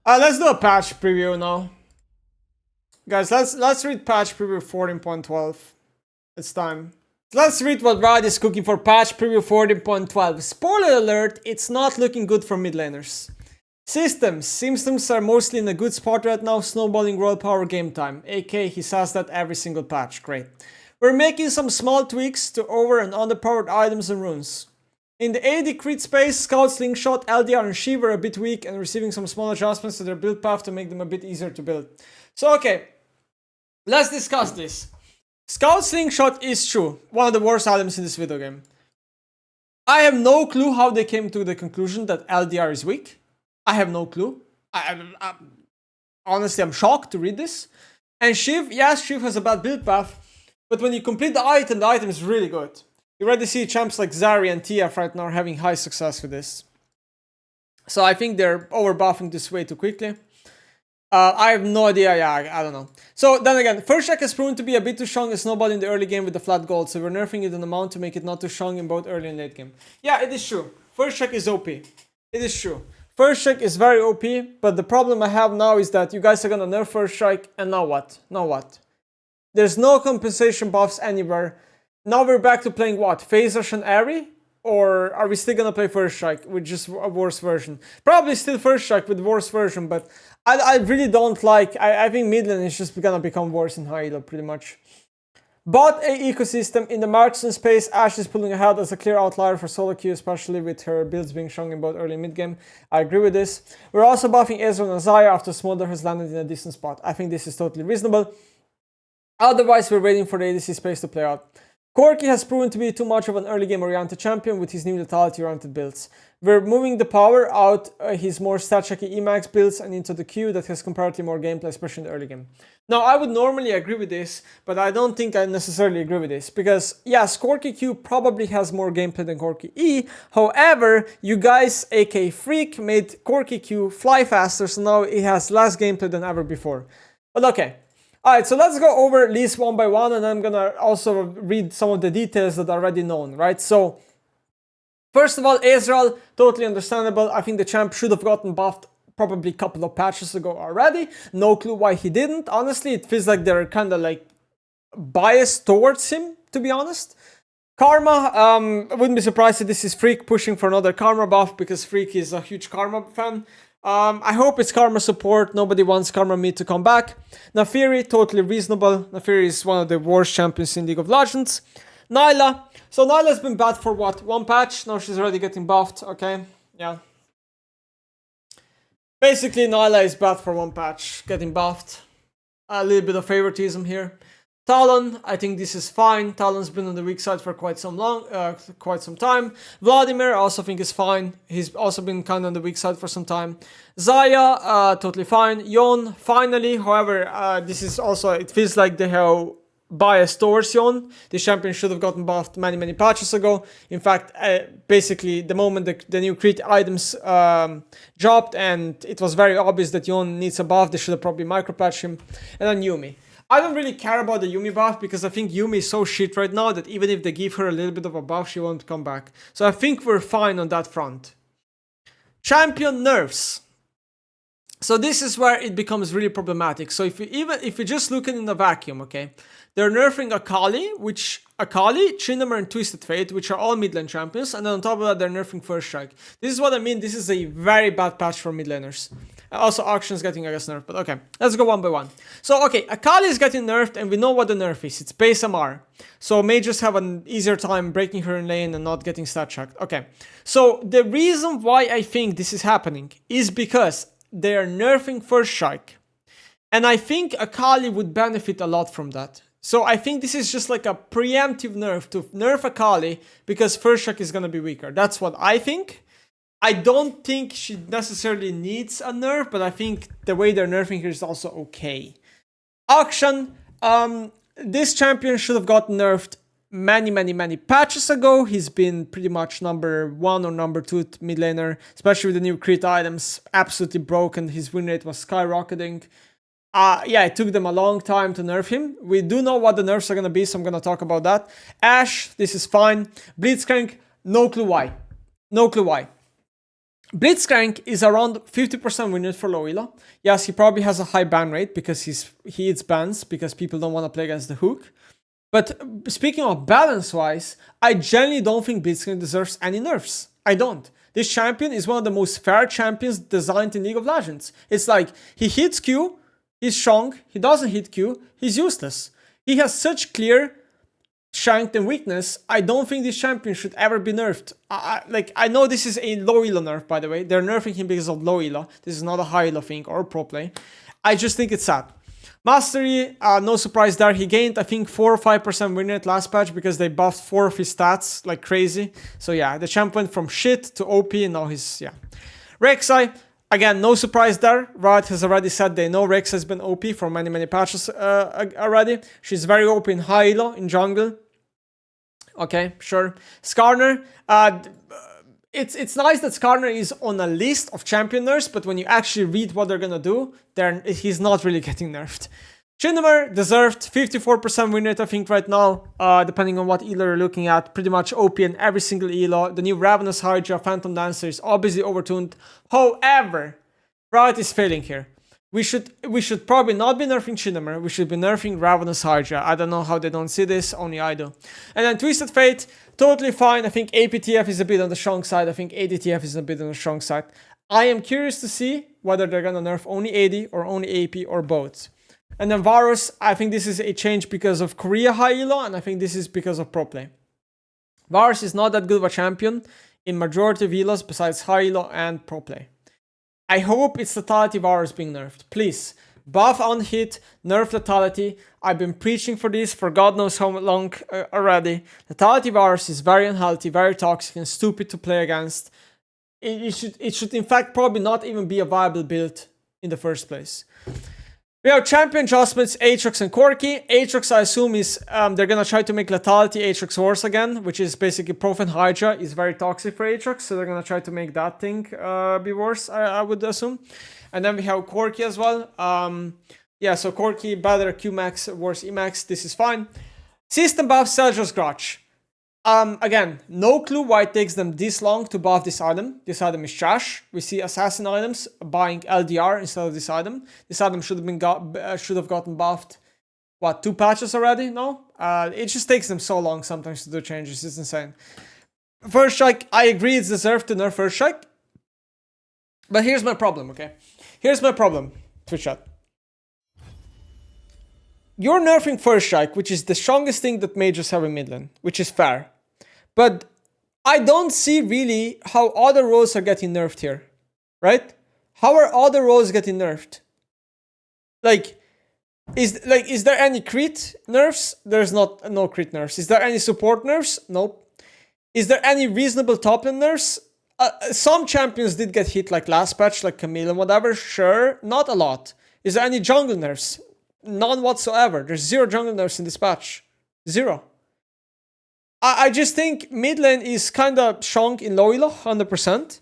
Let's do a patch preview now. Guys, let's read patch preview 14.12. It's time. Let's read what Rod is cooking for patch preview 14.12. Spoiler alert, it's not looking good for mid laners. Systems are mostly in a good spot right now, snowballing world power game time. AK, he says that every single patch, great. We're making some small tweaks to over and underpowered items and runes. In the AD crit space, Scout, Slingshot, LDR and Shiv are a bit weak and receiving some small adjustments to their build path to make them a bit easier to build. So okay, let's discuss this. Scout Slingshot is true, one of the worst items in this video game. I have no clue how they came to the conclusion that LDR is weak. I have no clue. Honestly, I'm shocked to read this. And Shiv, yes, Shiv has a bad build path, but when you complete the item is really good. You already see champs like Zari and TF right now are having high success with this. So I think they're overbuffing this way too quickly. I have no idea, yeah, I don't know. So then again, first check has proven to be a bit too strong and snowball in the early game with the flat gold, so we're nerfing it an amount to make it not too strong in both early and late game. Yeah, it is true. First check is OP. It is true. First strike is very OP, but the problem I have now is that you guys are gonna nerf first strike, and now what? Now what? There's no compensation buffs anywhere. Now we're back to playing what? Phase Rush and Airy? Or are we still gonna play first strike with just a worse version? Probably still first strike with worse version, but I really don't like. I think mid lane is just gonna become worse in high elo pretty much. Bot A ecosystem in the marksman space, Ashe is pulling ahead as a clear outlier for solo queue, especially with her builds being strong in both early and mid game. I agree with this. We're also buffing Ezreal and Xayah after Smolder has landed in a decent spot. I think this is totally reasonable. Otherwise, we're waiting for the ADC space to play out. Corki has proven to be too much of an early game oriented champion with his new lethality oriented builds. We're moving the power out his more stat checky Emax builds and into the queue that has comparatively more gameplay, especially in the early game. Now, I would normally agree with this, but I don't think I necessarily agree with this because, yes, Corki Q probably has more gameplay than Corki E. However, you guys, aka Freak, made Corki Q fly faster, so now it has less gameplay than ever before. But okay. Alright, so let's go over these one by one, and I'm gonna also read some of the details that are already known, right? So, first of all, Ezreal, totally understandable. I think the champ should have gotten buffed probably a couple of patches ago already. No clue why he didn't. Honestly, it feels like they're kind of like biased towards him, to be honest. Karma, I wouldn't be surprised if this is Freak pushing for another Karma buff because Freak is a huge Karma fan. I hope it's Karma support. Nobody wants Karma mid to come back. Naafiri, totally reasonable. Naafiri is one of the worst champions in League of Legends. Nyla. So Nyla's been bad for what? One patch? Now she's already getting buffed. Okay, yeah. Basically, Nyla is bad for one patch, getting buffed. A little bit of favoritism here. Talon, I think this is fine. Talon's been on the weak side for quite some time. Vladimir, I also think is fine. He's also been kind of on the weak side for some time. Xayah, totally fine. Yon, finally. However, this is also, it feels like they have bias towards Yon. The champion should have gotten buffed many patches ago. In fact, basically, the moment the new crit items dropped and it was very obvious that Yon needs a buff, they should have probably micropatched him. And then Yuumi. I don't really care about the Yuumi buff because I think Yuumi is so shit right now that even if they give her a little bit of a buff, she won't come back. So I think we're fine on that front. Champion nerfs. So this is where it becomes really problematic. So if you just look at it in a vacuum, okay, they're nerfing Akali, Tryndamere, and Twisted Fate, which are all mid lane champions, and then on top of that, they're nerfing First Strike. This is what I mean. This is a very bad patch for mid laners. Also, Auction's getting, I guess, nerfed, but okay. Let's go one by one. So, okay, Akali is getting nerfed, and we know what the nerf is. It's base MR. So, mages have an easier time breaking her in lane and not getting stat checked. Okay. So, the reason why I think this is happening is because they are nerfing First Strike. And I think Akali would benefit a lot from that. So, I think this is just like a preemptive nerf to nerf Akali because First Strike is going to be weaker. That's what I think. I don't think she necessarily needs a nerf, but I think the way they're nerfing her is also okay. Auction, this champion should have gotten nerfed many patches ago. He's been pretty much number 1 or number 2 mid laner, especially with the new crit items, absolutely broken. His win rate was skyrocketing. Yeah, it took them a long time to nerf him. We do know what the nerfs are going to be, so I'm going to talk about that. Ashe, this is fine. Blitzcrank, no clue why. No clue why. Blitzcrank is around 50% win rate for low elo. Yes, he probably has a high ban rate because he hits bans because people don't want to play against the hook. But speaking of balance-wise, I genuinely don't think Blitzcrank deserves any nerfs. I don't. This champion is one of the most fair champions designed in League of Legends. It's like, he hits Q, he's strong, he doesn't hit Q, he's useless. He has such clear strength and weakness. I don't think this champion should ever be nerfed. I know this is a low elo nerf, by the way. They're nerfing him because of low elo. This is not a high elo thing or pro play. I just think it's sad. Mastery, no surprise there. He gained, I think, 4 or 5% win rate last patch because they buffed 4 of his stats like crazy. So yeah, the champ went from shit to OP and now he's, yeah. Rek'Sai, again, no surprise there. Riot has already said they know Rex has been OP for many, many patches already. She's very OP in high elo, in jungle. Okay, sure. Skarner, it's nice that Skarner is on a list of champion nerfs, but when you actually read what they're gonna do, he's not really getting nerfed. Chindamer deserved 54% win rate, I think, right now, depending on what elo you're looking at. Pretty much OP in every single elo. The new Ravenous Hydra, Phantom Dancer is obviously overtuned. However, Riot is failing here. We should probably not be nerfing Chindamer. We should be nerfing Ravenous Hydra. I don't know how they don't see this, only I do. And then Twisted Fate, totally fine. I think APTF is a bit on the strong side. I think ADTF is a bit on the strong side. I am curious to see whether they're gonna nerf only AD or only AP or both. And then Varus, I think this is a change because of Korea high elo, and I think this is because of pro play. Varus is not that good of a champion in majority of elos besides high elo and pro play. I hope it's Lethality Varus being nerfed. Please, buff on hit, nerf Lethality. I've been preaching for this for God knows how long already. Lethality Varus is very unhealthy, very toxic, and stupid to play against. It should in fact probably not even be a viable build in the first place. We have champion adjustments, Aatrox and Corki. Aatrox, I assume, is they're gonna try to make Lethality Aatrox worse again, which is basically Prof and Hydra is very toxic for Aatrox, so they're gonna try to make that thing be worse, I would assume. And then we have Corki as well. Yeah, so Corki, better Qmax, worse Emax, this is fine. System buff, Selja's Grudge. Again, no clue why it takes them this long to buff this item. This item is trash. We see assassin items buying LDR instead of this item. This item should have gotten buffed, what, 2 patches already? No? It just takes them so long sometimes to do changes. It's insane. First Strike, I agree it's deserved to nerf First Strike. But here's my problem, okay? Here's my problem, Twitch chat. You're nerfing First Strike, which is the strongest thing that mages have in mid lane, which is fair. But I don't see really how other roles are getting nerfed here, right? How are other roles getting nerfed? Is there any crit nerfs? There's no crit nerfs. Is there any support nerfs? Nope. Is there any reasonable top lane nerfs? Some champions did get hit like last patch, like Camille and whatever. Sure, not a lot. Is there any jungle nerfs? None whatsoever. There's 0 jungle nerfs in this patch. 0. I just think mid lane is kind of strong in low elo, 100%.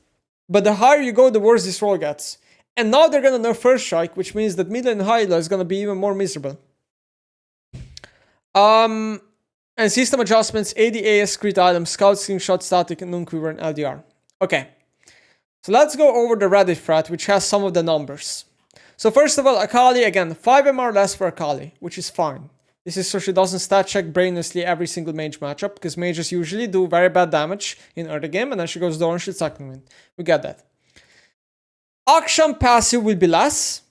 But the higher you go, the worse this role gets. And now they're going to nerf First Strike, which means that mid lane and high elo is going to be even more miserable. And system adjustments, ADAS, crit items, scout, slingshot, static, and Nunquiver and LDR. Okay. So let's go over the Reddit thread, which has some of the numbers. So first of all, Akali, again, 5 MR less for Akali, which is fine. This is so she doesn't stat check brainlessly every single mage matchup, because mages usually do very bad damage in early game, and then she goes down and she's second win. We get that. Akshan passive will be less.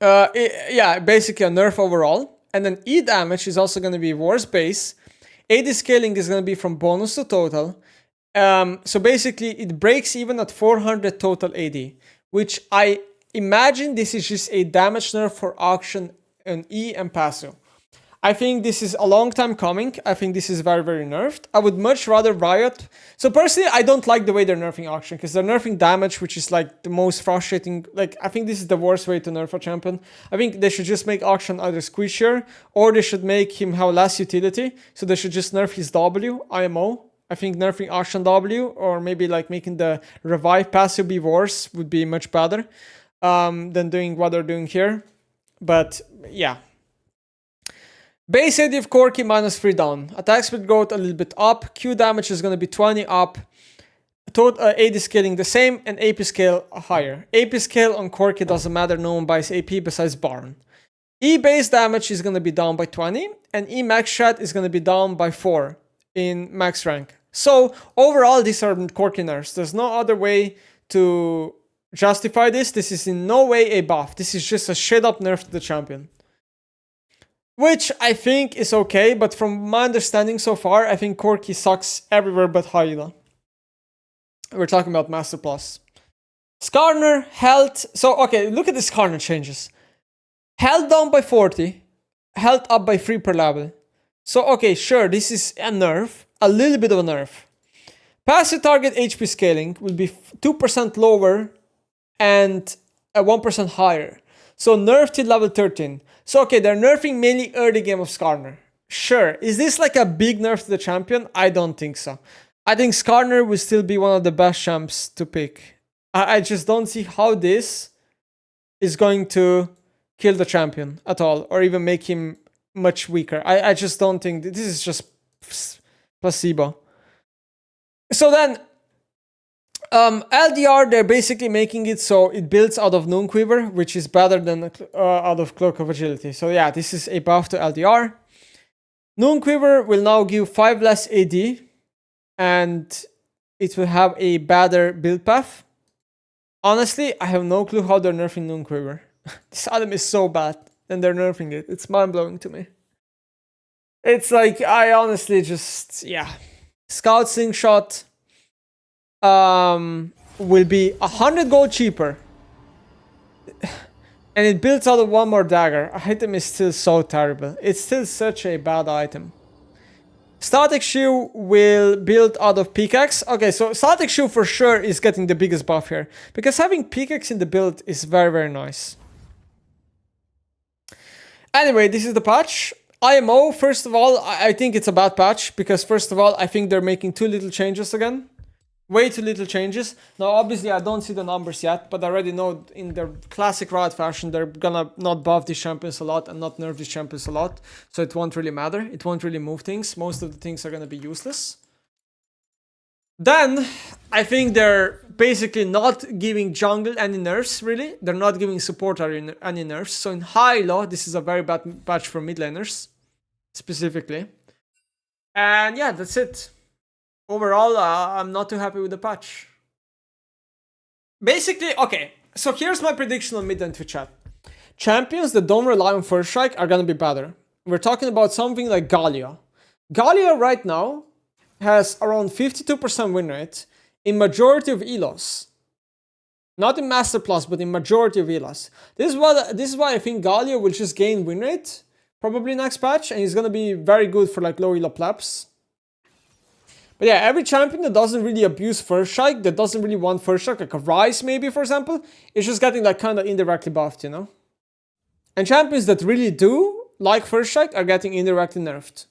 Yeah, basically a nerf overall. And then E damage is also going to be worse base. AD scaling is going to be from bonus to total. So basically it breaks even at 400 total AD, which I imagine this is just a damage nerf for Akshan and E and passive. I think this is a long time coming. I think this is very, very nerfed. I would much rather Riot. So personally, I don't like the way they're nerfing Akshan, because they're nerfing damage, which is like the most frustrating. Like, I think this is the worst way to nerf a champion. I think they should just make Akshan either squishier, or they should make him have less utility. So they should just nerf his W, IMO. I think nerfing Akshan W, or maybe like making the revive passive be worse, would be much better than doing what they're doing here. But yeah. Base AD of Corki minus 3 down. Attack speed growth a little bit up. Q damage is going to be 20 up. AD scaling the same and AP scale higher. AP scale on Corki doesn't matter, no one buys AP besides Baron. E base damage is going to be down by 20 and E max strat is going to be down by 4 in max rank. So overall these are Corki nerfs. There's no other way to justify this. This is in no way a buff. This is just a straight up nerf to the champion. Which I think is okay, but from my understanding so far, I think Corki sucks everywhere but Hyla. We're talking about Master Plus. Skarner, health. So, okay, look at the Skarner changes. Health down by 40. Health up by 3 per level. So, okay, sure, this is a nerf. A little bit of a nerf. Passive target HP scaling will be 2% lower and 1% higher. So, nerf till level 13. So, okay, they're nerfing mainly early game of Skarner. Sure, is this like a big nerf to the champion? I don't think so. I think Skarner will still be one of the best champs to pick. I just don't see how this is going to kill the champion at all, or even make him much weaker. I just don't think, this is just placebo. So then, LDR, they're basically making it so it builds out of Noon Quiver, which is better than out of Cloak of Agility. So yeah, this is a buff to LDR. Noon Quiver will now give 5 less AD, and it will have a better build path. Honestly, I have no clue how they're nerfing Noon Quiver. This item is so bad, and they're nerfing it. It's mind-blowing to me. It's like, I honestly just, yeah. Scout Slingshot will be 100 gold cheaper. And it builds out of 1 more dagger. Item is still so terrible. It's still such a bad item. Static Shield will build out of Pickaxe. Okay, so Static Shield for sure is getting the biggest buff here, because having Pickaxe in the build is very, very nice. Anyway, this is the patch. IMO, first of all, I think it's a bad patch, because first of all, I think they're making too little changes again. Way too little changes. Now, obviously, I don't see the numbers yet, but I already know in their classic Riot fashion, they're gonna not buff these champions a lot and not nerf these champions a lot. So it won't really matter. It won't really move things. Most of the things are gonna be useless. Then, I think they're basically not giving jungle any nerfs, really. They're not giving support any nerfs. So in high elo, this is a very bad patch for mid laners, specifically. And yeah, that's it. Overall, I'm not too happy with the patch. Basically, okay, so here's my prediction on mid and Twitch chat. Champions that don't rely on first strike are gonna be better. We're talking about something like Galio. Galio right now has around 52% win rate in majority of elos. Not in Master Plus, but in majority of elos. This is why I think Galio will just gain win rate, probably next patch, and he's gonna be very good for like low elo plebs. But yeah, every champion that doesn't really abuse first strike, that doesn't really want first strike, like a Ryze maybe, for example, is just getting like kind of indirectly buffed, you know? And champions that really do like first strike are getting indirectly nerfed.